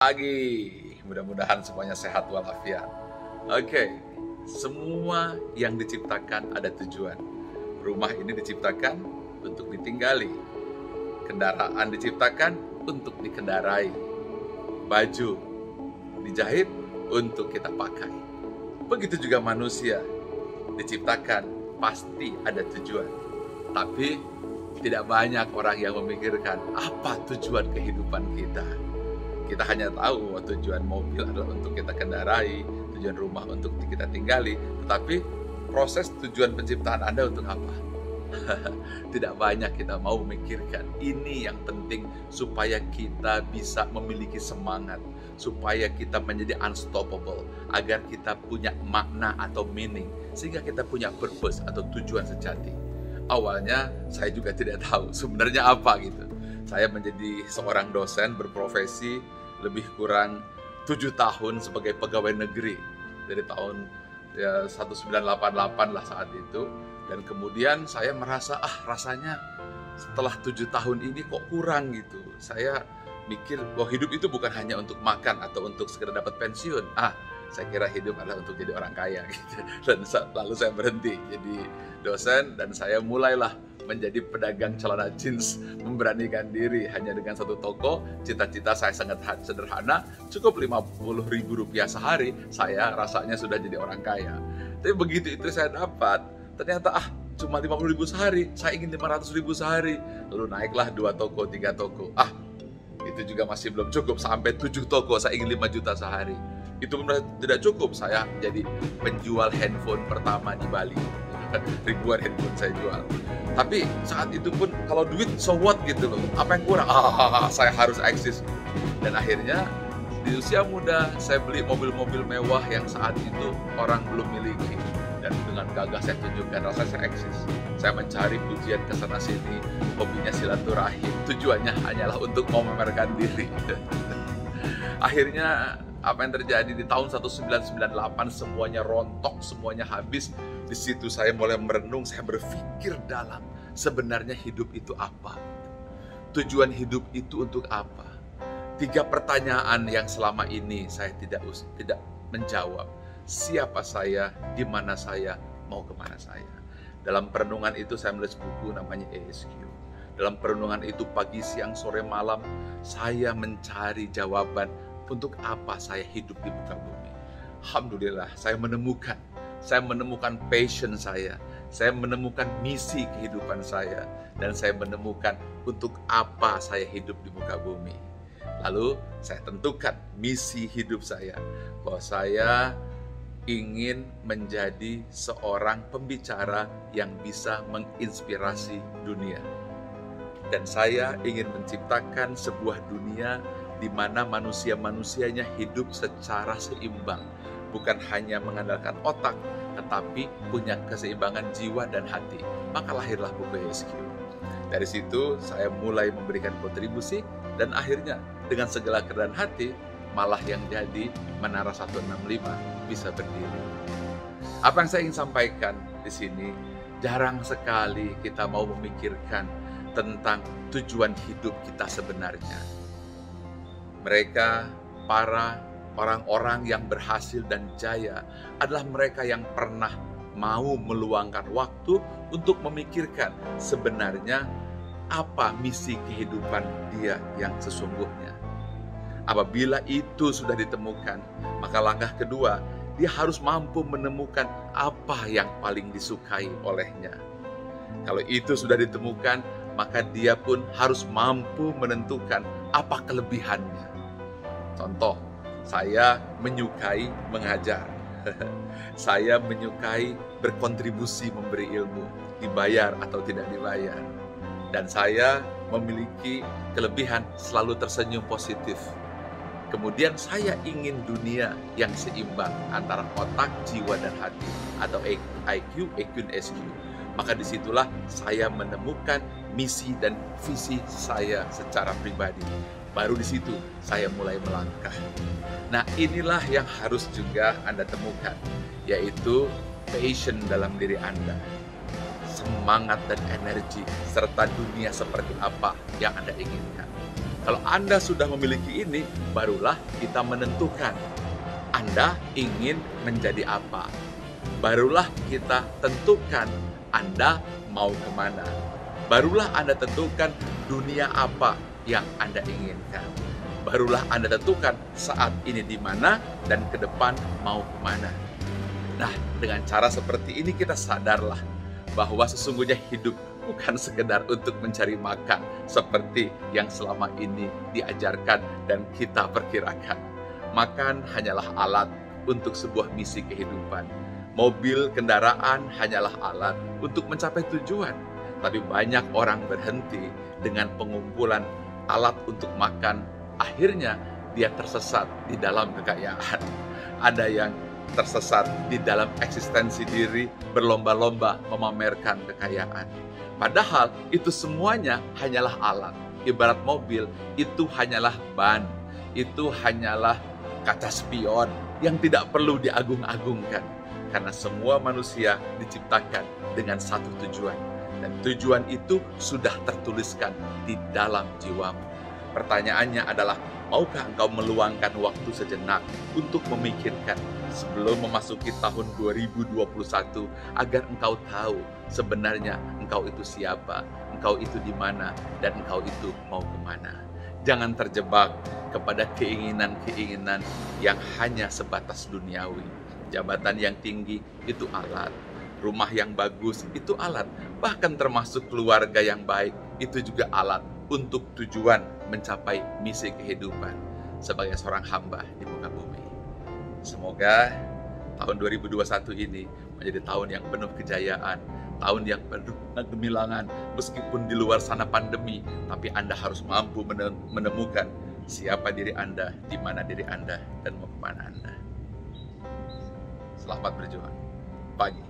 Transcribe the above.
Pagi, mudah-mudahan semuanya sehat walafiat. Oke, semua yang diciptakan ada tujuan. Rumah ini diciptakan untuk ditinggali. Kendaraan diciptakan untuk dikendarai. Baju dijahit untuk kita pakai. Begitu juga manusia diciptakan pasti ada tujuan. Tapi tidak banyak orang yang memikirkan apa tujuan kehidupan kita. Kita hanya tahu bahwa tujuan mobil adalah untuk kita kendarai, tujuan rumah untuk kita tinggali, tetapi proses tujuan penciptaan Anda untuk apa? Tidak banyak kita mau memikirkan. Ini yang penting supaya kita bisa memiliki semangat, supaya kita menjadi unstoppable, agar kita punya makna atau meaning, sehingga kita punya purpose atau tujuan sejati. Awalnya saya juga tidak tahu sebenarnya apa gitu. Saya menjadi seorang dosen berprofesi lebih kurang 7 tahun sebagai pegawai negeri dari tahun 1988 lah saat itu. Dan kemudian saya merasa rasanya setelah 7 tahun ini kok kurang gitu. Saya mikir bahwa hidup itu bukan hanya untuk makan atau untuk sekedar dapat pensiun. Saya kira hidup adalah untuk jadi orang kaya gitu. Dan lalu saya berhenti jadi dosen dan saya mulailah menjadi pedagang celana jeans, memberanikan diri hanya dengan satu toko. Cita-cita saya sangat sederhana, cukup Rp50.000 sehari, saya rasanya sudah jadi orang kaya. Tapi begitu itu saya dapat, ternyata cuma Rp50.000 sehari, saya ingin Rp500.000 sehari. Lalu naiklah 2 toko, 3 toko. Itu juga masih belum cukup, sampai 7 toko, saya ingin 5 juta sehari. Itu benar tidak cukup, saya jadi penjual handphone pertama di Bali. Ribuan handphone saya jual. Tapi saat itu pun kalau duit so what gitu loh. Apa yang kurang? Saya harus eksis. Dan akhirnya di usia muda saya beli mobil-mobil mewah yang saat itu orang belum miliki. Dan dengan gagah saya tunjukkan rasanya saya eksis. Saya mencari pujian ke sana sini, hobinya silaturahim. Tujuannya hanyalah untuk memamerkan diri. Akhirnya apa yang terjadi di tahun 1998, semuanya rontok, semuanya habis. Di situ saya mulai merenung, saya berpikir dalam, sebenarnya hidup itu apa? Tujuan hidup itu untuk apa? 3 pertanyaan yang selama ini saya tidak menjawab. Siapa saya, di mana saya, mau kemana saya? Dalam perenungan itu saya menulis buku namanya ESQ. Dalam perenungan itu pagi, siang, sore, malam, saya mencari jawaban untuk apa saya hidup di muka bumi. Alhamdulillah, saya menemukan passion saya menemukan misi kehidupan saya, dan saya menemukan untuk apa saya hidup di muka bumi. Lalu saya tentukan misi hidup saya, bahwa saya ingin menjadi seorang pembicara yang bisa menginspirasi dunia. Dan saya ingin menciptakan sebuah dunia di mana manusia-manusianya hidup secara seimbang. Bukan hanya mengandalkan otak, tetapi punya keseimbangan jiwa dan hati. Maka lahirlah buku ESQ. Dari situ saya mulai memberikan kontribusi, dan akhirnya dengan segala kerendahan hati, malah yang jadi Menara 165 bisa berdiri. Apa yang saya ingin sampaikan di sini, jarang sekali kita mau memikirkan tentang tujuan hidup kita sebenarnya. Mereka, para orang-orang yang berhasil dan jaya adalah mereka yang pernah mau meluangkan waktu untuk memikirkan sebenarnya apa misi kehidupan dia yang sesungguhnya. Apabila itu sudah ditemukan, maka langkah kedua, dia harus mampu menemukan apa yang paling disukai olehnya. Kalau itu sudah ditemukan, maka dia pun harus mampu menentukan apa kelebihannya. Contoh, saya menyukai mengajar. Saya menyukai berkontribusi memberi ilmu, dibayar atau tidak dibayar. Dan saya memiliki kelebihan selalu tersenyum positif. Kemudian saya ingin dunia yang seimbang antara otak, jiwa, dan hati, atau IQ, EQ, dan SQ. Maka disitulah saya menemukan misi dan visi saya secara pribadi. Baru di situ saya mulai melangkah. Nah, inilah yang harus juga Anda temukan, yaitu passion dalam diri Anda. Semangat dan energi, serta dunia seperti apa yang Anda inginkan. Kalau Anda sudah memiliki ini, barulah kita menentukan Anda ingin menjadi apa. Barulah kita tentukan Anda mau kemana. Barulah Anda tentukan dunia apa yang Anda inginkan. Barulah Anda tentukan saat ini di mana dan ke depan mau kemana. Nah, dengan cara seperti ini kita sadarlah bahwa sesungguhnya hidup bukan sekedar untuk mencari makan seperti yang selama ini diajarkan dan kita perkirakan. Makan hanyalah alat untuk sebuah misi kehidupan. Mobil, kendaraan hanyalah alat untuk mencapai tujuan. Tapi banyak orang berhenti dengan pengumpulan alat untuk makan. Akhirnya dia tersesat di dalam kekayaan. Ada yang tersesat di dalam eksistensi diri, berlomba-lomba memamerkan kekayaan. Padahal itu semuanya hanyalah alat. Ibarat mobil, itu hanyalah ban, itu hanyalah kaca spion yang tidak perlu diagung-agungkan. Karena semua manusia diciptakan dengan satu tujuan. Dan tujuan itu sudah tertuliskan di dalam jiwamu. Pertanyaannya adalah, maukah engkau meluangkan waktu sejenak untuk memikirkan sebelum memasuki tahun 2021 agar engkau tahu sebenarnya engkau itu siapa, engkau itu di mana, dan engkau itu mau kemana. Jangan terjebak kepada keinginan-keinginan yang hanya sebatas duniawi. Jabatan yang tinggi itu alat. Rumah yang bagus itu alat. Bahkan termasuk keluarga yang baik itu juga alat untuk tujuan mencapai misi kehidupan sebagai seorang hamba di muka bumi. Semoga tahun 2021 ini menjadi tahun yang penuh kejayaan, tahun yang penuh gemilangan. Meskipun di luar sana pandemi, tapi Anda harus mampu menemukan siapa diri Anda, di mana diri Anda, dan mau kemana Anda. Selamat berjuang. Pagi.